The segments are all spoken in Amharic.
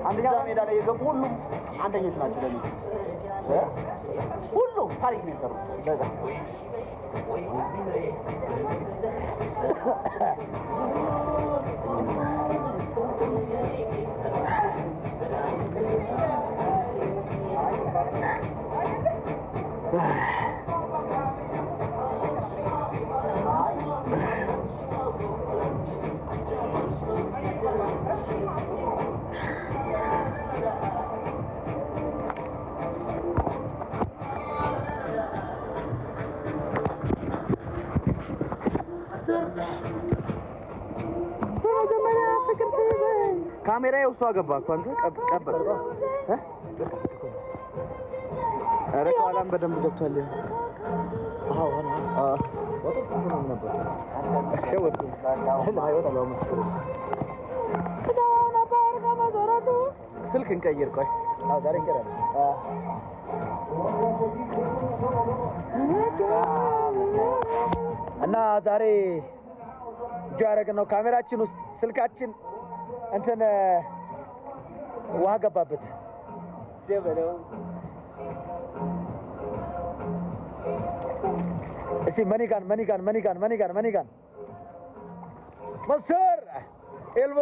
አንደኛ ሜዳ ላይ የገቡ ሁሉም አንደኞች ናቸው። ለምን ሁሉም ታሪክ ነው የሰሩት። ካሜራ ውስጥ ገባ እኮ አንተ ቀበል አረ ኋላም በደንብ ገብቷል። አዎ ወጥቶ ነው ነበር ሸወት አይወጣው ማለት ስልክ እንቀይር። ቆይ ዛሬ እንቀራለን። እና ዛሬ ጃረግ ነው ካሜራችን ውስጥ ስልካችን እንትን ውሃ ገባበት ጀበለው። እስቲ መኒጋን ማስተር ኤልቦ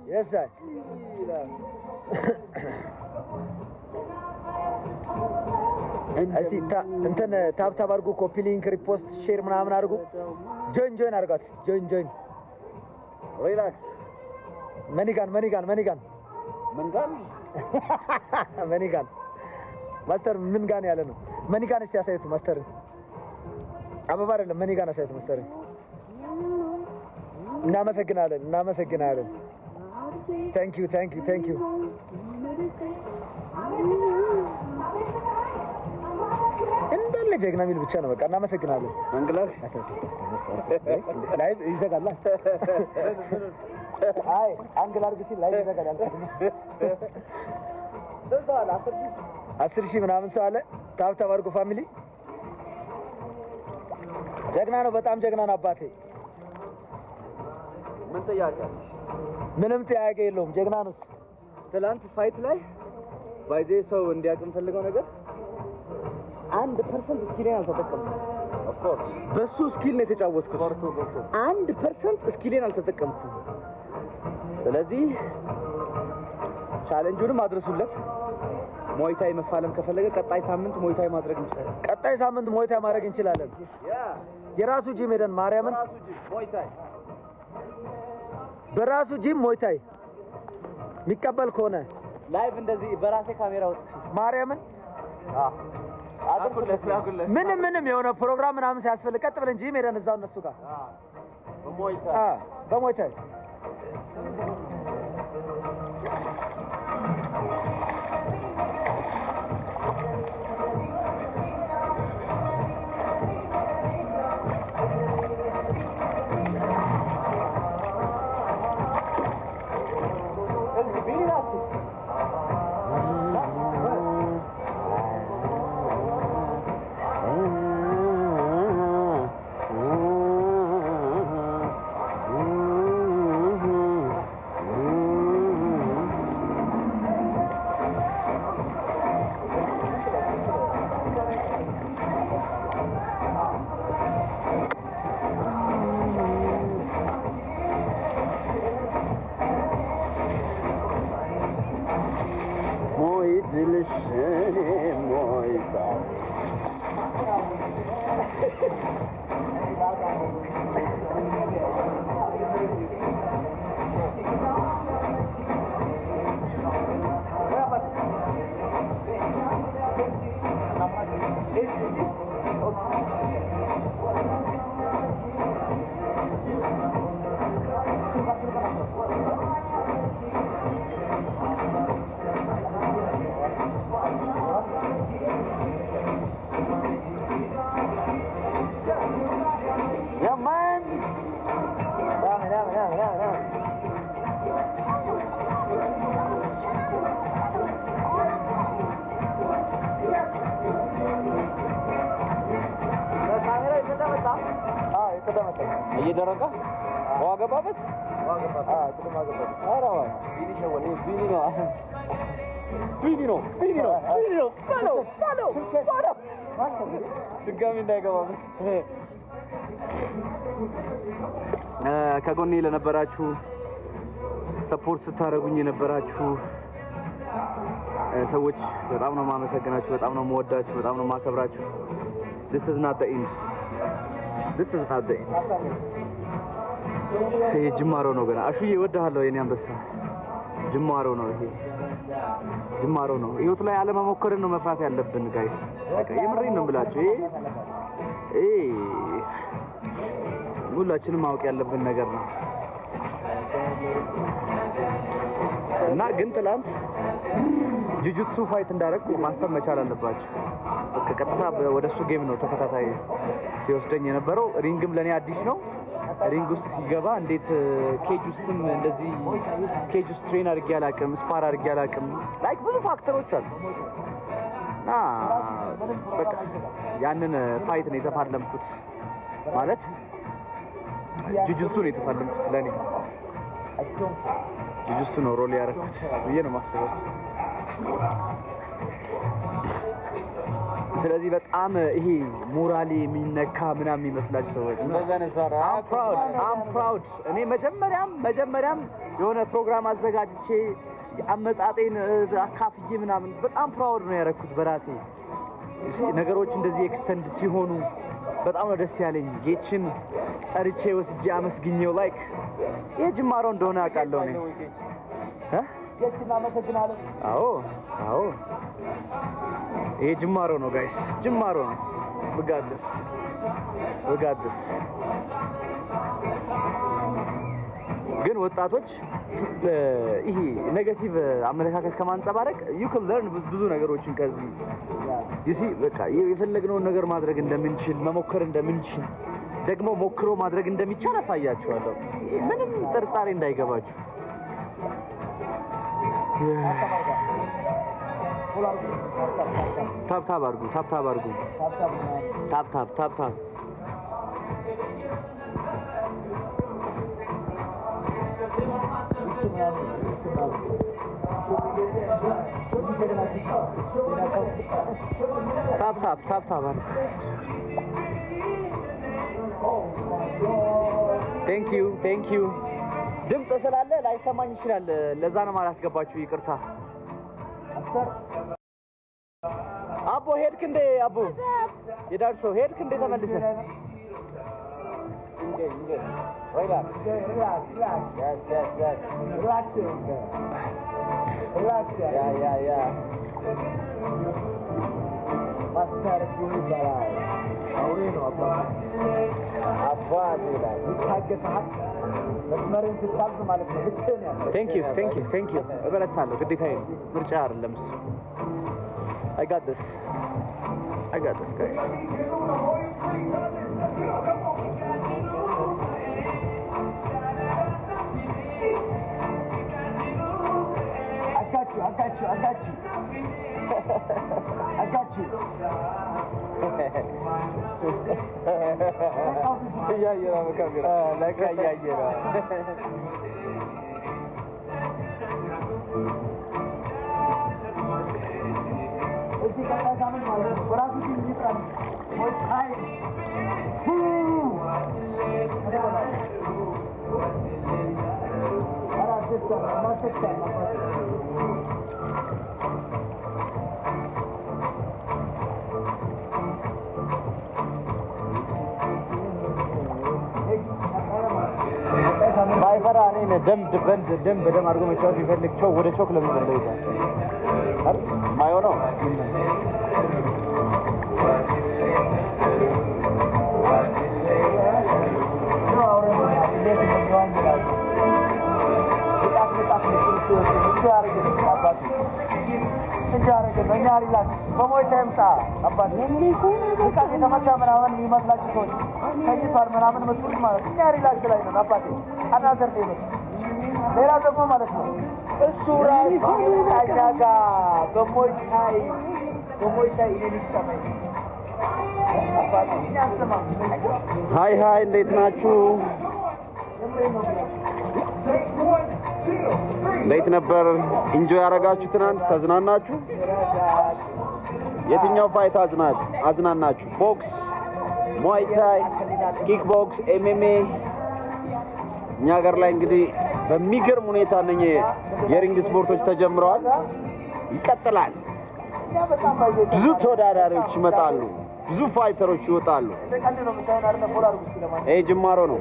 የሳ እስቲ እንትን ታብታብ አድርጉ፣ ኮፒ ሊንክ፣ ሪፖስት፣ ሼር ምናምን አድርጉ። ጆይን አድርጋት። ጆይን ሪላክስ። መኒጋን ማስተር ምን ጋን ያለ ነው? መኒጋን እስቲ አሳይቱ ማስተር። አበባ አይደለም መኒጋን አሳይቱ ማስተር። እናመሰግናለን። ታንክ ዩ እንዳለ ጀግና ሚል ብቻ ነው። በቃ እናመሰግናለን። አንግላር ላይቭ ይዘጋል። አይ አንግላር ግሲ ላይቭ ይዘጋል። 10,000 ምናምን ሰው አለ። ታብታብ አድርጉ ፋሚሊ። ጀግና ነው፣ በጣም ጀግና ነው አባቴ። ምን ጥያቄ? ምንም ጥያቄ የለውም። ጀግና ነው። ትላንት ፋይት ላይ ባይዜ ሰው እንዲያውቅ ፈልገው ነገር 1% ስኪሌን አልተጠቀምኩም። ኦፍ ኮርስ በሱ ስኪል ነው የተጫወትኩት። 1% ስኪሌን አልተጠቀምኩም። ስለዚህ ቻሌንጁንም አድርሱለት። ሞይታይ መፋለም ከፈለገ ቀጣይ ሳምንት ሞይታይ ማድረግ እንችላለን። የራሱ ጂም ሄደን ማርያምን በራሱ ጂም ሞይታይ የሚቀበል ከሆነ ላይቭ እንደዚህ በራሴ ካሜራ ወጥቼ ማርያምን ምንም የሆነ ፕሮግራም ምናምን ሳያስፈልግ ቀጥ ብለን ጂም ሄደን እዛው እነሱ ጋር በሞይታይ እየደረቀ ዋገባበት ጥቅም አገባበት አራዋ ቢኒ ሸወል ቢኒ ነው ድጋሚ እንዳይገባበት ከጎኔ ለነበራችሁ ሰፖርት ስታደርጉኝ የነበራችሁ ሰዎች በጣም ነው ማመሰግናችሁ፣ በጣም ነው የምወዳችሁ፣ በጣም ነው ማከብራችሁ። this is not the end. ይሄ ጅማሮ ነው ገና። አሹዬ እወድሃለሁ የኔ አንበሳ። ጅማሮ ነው ይሄ ጅማሮ ነው። ህይወት ላይ አለመሞከርን ነው መፍራት ያለብን ጋይስ። በቃ የምሬን ነው የምላችሁ። ይሄ ሁላችንም ማወቅ ያለብን ነገር ነው እና ግን ትላንት ጁጁትሱ ፋይት እንዳደረኩ ማሰብ መቻል አለባችሁ። ከቀጥታ ወደሱ ጌም ነው ተከታታይ ሲወስደኝ የነበረው። ሪንግም ለኔ አዲስ ነው። ሪንግ ውስጥ ሲገባ እንዴት ኬጅ ውስጥም እንደዚህ ኬጅ ውስጥ ትሬን አድርጌ አላውቅም፣ ስፓር አድርጌ አላውቅም። ላይክ ብዙ ፋክተሮች አሉ እና በቃ ያንን ፋይት ነው የተፋለምኩት። ማለት ጁጁትሱ ነው የተፋለምኩት ለኔ ጁጁትሱ ነው ሮል ያደረኩት ብዬ ነው የማስበው። ስለዚህ በጣም ይሄ ሞራሌ የሚነካ ምናምን የሚመስላችሁ ሰዎች I'm proud እኔ መጀመሪያም የሆነ ፕሮግራም አዘጋጅቼ አመጣጤን አካፍዬ ምናምን በጣም ፕራውድ ነው ያደረኩት በራሴ። ነገሮች እንደዚህ ኤክስተንድ ሲሆኑ በጣም ነው ደስ ያለኝ። ጌችን ጠርቼ ወስጄ አመስግኘው ላይክ ይሄ ጅማሮ እንደሆነ አውቃለሁ እኔ ጌችን አመሰግናለሁ። አዎ ይሄ ጅማሮ ነው ጋይስ፣ ጅማሮ ነው። ወጋድስ ግን ወጣቶች ይሄ ኔጌቲቭ አመለካከት ከማንጸባረቅ you can learn ብዙ ነገሮችን ከዚህ በቃ የፈለግነውን ነገር ማድረግ እንደምንችል መሞከር እንደምንችል ደግሞ ሞክሮ ማድረግ እንደሚቻል አሳያችኋለሁ። ምንም ጥርጣሬ እንዳይገባችሁ። ታፕ አድርጉ። ታፕ ቴንክ ዩ ድምጽ ስላለ ላይሰማኝ ይችላል። ለዛ ነው ማላስገባችሁ፣ ይቅርታ። አቦ ሄድክ እንዴ? አቦ የዳርሶ ሄድክ እንዴ? ተመልሰህ ማስተር ይባላል። አውሬ ነው አባቴ ላይ ይታገሳል። መስመርን ስታልፍ ማለት ነው። ልክህን ያለው ቴንክ ዩ እበረታለሁ። ግዴታዬ ነው፣ ምርጫ አይደለም እሱ። I got this guys. I got you. እያየህ ነው ካሜራ ለካ እያየህ ነው። እዚህ ከታዛምን ማለት ነው። በራሱ ቲም ይጥራል ወይ አይ ባይፈራ እኔን ደም በደም አድርጎ መጫወት ቢፈልግ ወደ ቾክ ለምን እንደይታ አይደል ማይሆነው ሌላ ደግሞ ማለት ነው እሱ ራሱ ታጃጋ በሞይታይ እኔን ይስተመኝ ሃይ ሃይ እንዴት ናችሁ? እንዴት ነበር? ኢንጆይ ያደረጋችሁ? ትናንት ተዝናናችሁ? የትኛው ፋይት አዝናናችሁ? ቦክስ፣ ሙዋይ ታይ፣ ኪክ ቦክስ፣ ኤምኤምኤ? እኛ ሀገር ላይ እንግዲህ በሚገርም ሁኔታ እነኚህ የሪንግ ስፖርቶች ተጀምረዋል። ይቀጥላል። ብዙ ተወዳዳሪዎች ይመጣሉ። ብዙ ፋይተሮች ይወጣሉ። ይሄ ጅማሮ ነው።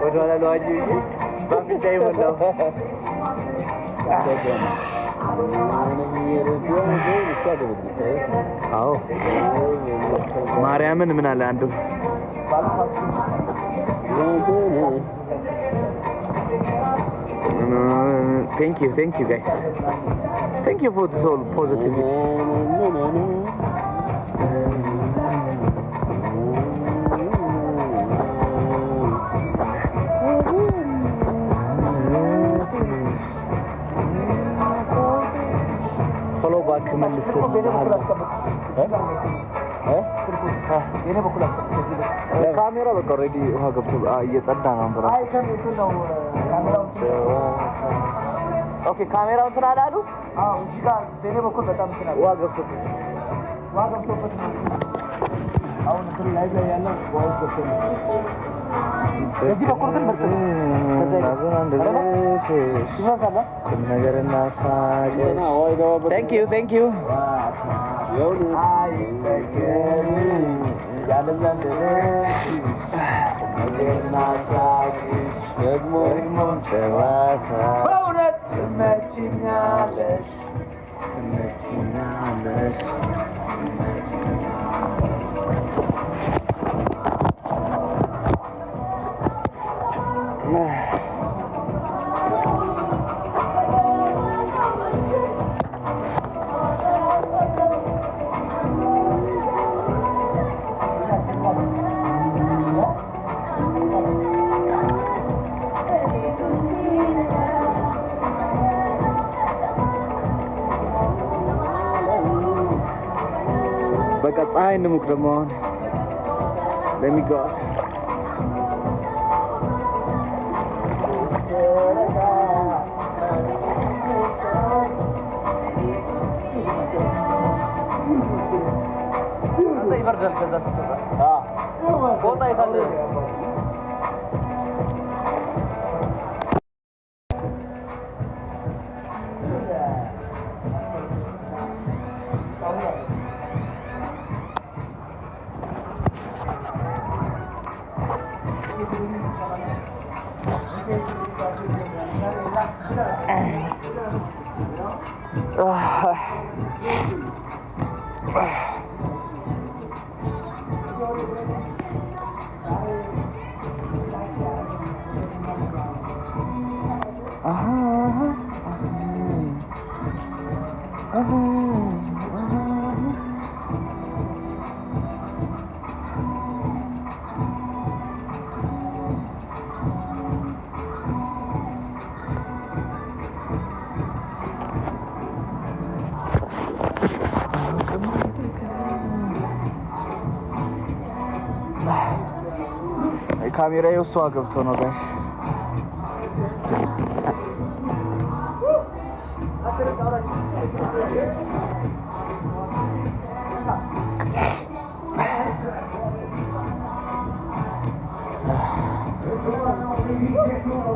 ወደኋላ ለዋጅ ባፍንጫ ይሞላው አዎ ማርያምን ምን አለ አንዱ thank you guys, thank you for this all positivity. follow back መልስ ካሜራ በቃ ኦሬዲ ውሃ ገብቶ እየጸዳ ነው አንበራ። አይ ከቤቱ ነው ካሜራው። ኦኬ ካሜራው እንትን አላሉ። አዎ እዚህ ጋር በኔ በኩል በጣም እንትን ውሃ ገብቶበት አሁን እንትን ላይ ያለው ውሃ ገብቶበት በዚህ በኩል ግን ምርጥ ነው። ነገርና ሳገና thank you በእውነት ትመችኛለሽ በቃ ፀሐይ እንሙቅ ደግሞ አሁን ለሚጓዝ አንተ ይበርዳል። ከዛ ስትወጣ ቦታ ይታለ ካሜራ የውስጥ ገብቶ ነው ጋይስ።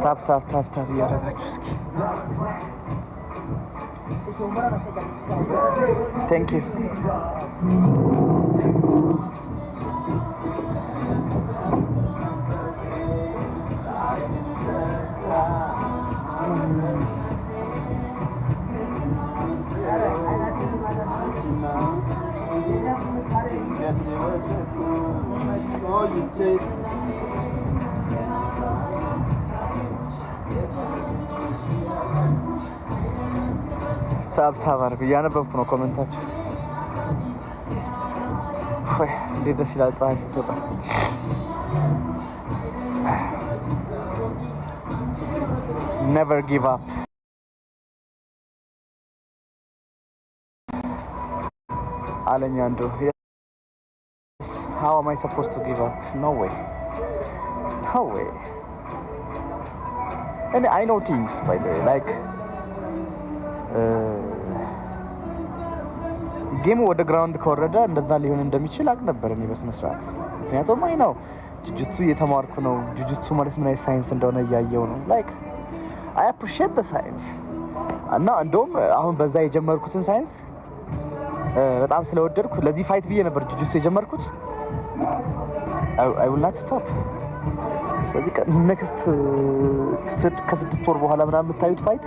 ታፕ እያደረጋችሁ እስኪ ቴንክ ዩ ታብታብ አድርጉ። እያነበብኩ ነው ኮሜንታችሁ። እንዴት ደስ ይላል ፀሐይ ስትወጣ። Never give up. አለኝ አንዱ። How am I supposed to give up? No way. No way. And I know things, by the way, like ጌሙ ወደ ግራውንድ ከወረደ እንደዛ ሊሆን እንደሚችል አቅ ነበር እኔ በስነ ስርዓት። ምክንያቱም አይ ነው ጁጁትሱ እየተማርኩ ነው። ጁጁትሱ ማለት ምን አይነት ሳይንስ እንደሆነ እያየው ነው። ላይክ I appreciate the science እና እንደውም አሁን በዛ የጀመርኩትን ሳይንስ በጣም ስለወደድኩ ለዚህ ፋይት ብዬ ነበር ጁጁትሱ የጀመርኩት። I will not stop። ስለዚህ ኔክስት ከ6 ወር በኋላ ምናምን የምታዩት ፋይት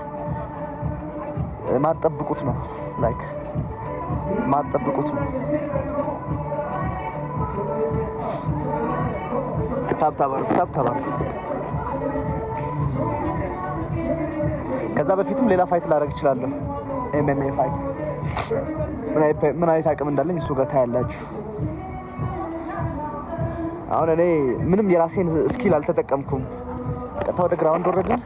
ማጠብቁት ነው። ላይክ ማጠብቁት ነው። ታብታባሩ ከዛ በፊትም ሌላ ፋይት ላደርግ እችላለሁ። MMA ፋይት ምን አይነት አቅም እንዳለኝ እሱ ጋር ታያላችሁ። አሁን እኔ ምንም የራሴን ስኪል አልተጠቀምኩም። ቀጥታ ወደ ግራውንድ ወረድን።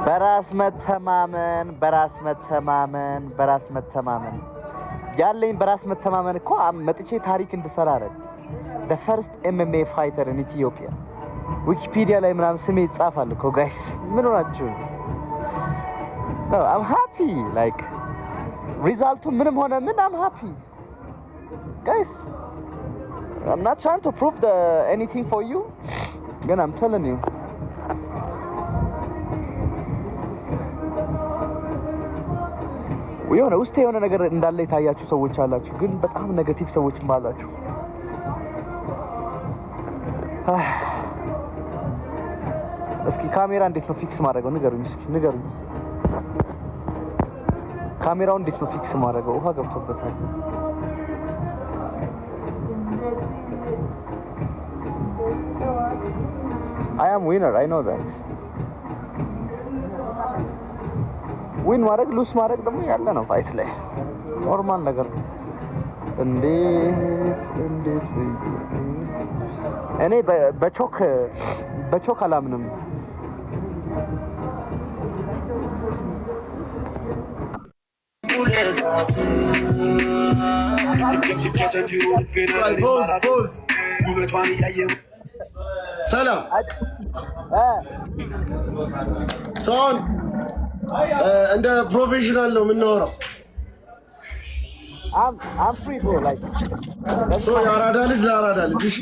በራስ መተማመን ያለኝ በራስ መተማመን እኮ መጥቼ ታሪክ እንድሰራ አይደል? the first MMA fighter in Ethiopia ዊኪፒዲያ ላይ ምናምን ስሜ ይጻፋል እኮ ጋይስ። ምን ሆናችሁ? no I'm happy like ሪዛልቱ ምንም ሆነ ምን I'm happy guys. I'm not trying to prove anything for you, ግን I'm telling you የሆነ ውስጥ የሆነ ነገር እንዳለ የታያችሁ ሰዎች አላችሁ፣ ግን በጣም ኔጌቲቭ ሰዎችም አላችሁ። እስኪ ካሜራ እንዴት ነው ፊክስ ማድረገው? ንገሩኝ እስኪ ንገሩኝ። ካሜራው እንዴት ነው ፊክስ ማድረገው? ውሃ ገብቶበታል። I am winner, I know that. ዊን ማድረግ ሉስ ማድረግ ደግሞ ያለ ነው ፋይት ላይ ኖርማል ነገር ነው። እንዴት እኔ በቾክ አላምንም። ሰላም ሰውን እንደ ፕሮፌሽናል ነው የምናወራው። I'm free bro like ሶ የአራዳ ልጅ ለአራዳ ልጅ እሺ።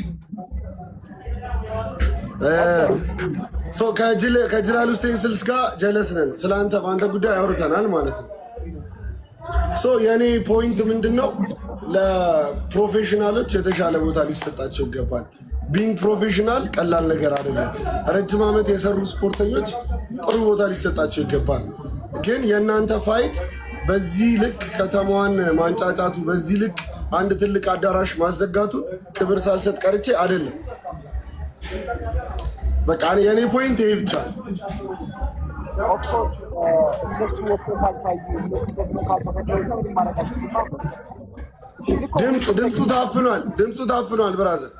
ሶ ከጅላል ኡስቴንስልስ ጋር ጀለስ ነን። ስለአንተ በአንተ ጉዳይ አውርተናል ማለት ነው። ሶ የኔ ፖይንት ምንድነው? ለፕሮፌሽናሎች የተሻለ ቦታ ሊሰጣቸው ይገባል። ቢንግ ፕሮፌሽናል ቀላል ነገር አይደለም። ረጅም ዓመት የሰሩ ስፖርተኞች ጥሩ ቦታ ሊሰጣቸው ይገባል። ግን የእናንተ ፋይት በዚህ ልክ ከተማዋን ማንጫጫቱ፣ በዚህ ልክ አንድ ትልቅ አዳራሽ ማዘጋቱ ክብር ሳልሰጥ ቀርቼ አይደለም። በቃ የኔ ፖይንት ይሄ ብቻ። ድምፁ ታፍኗል ብራዘር።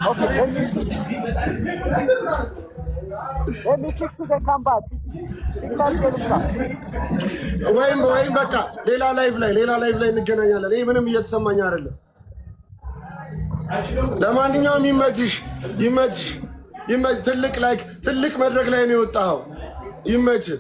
Okay. Let me fix the combat. ወይም በቃ ሌላ ላይቭ ላይ እንገናኛለን። ይሄ ምንም እየተሰማኝ አይደለም። ለማንኛውም ይመችሽ። ትልቅ መድረክ ላይ ነው የወጣኸው። ይመችህ።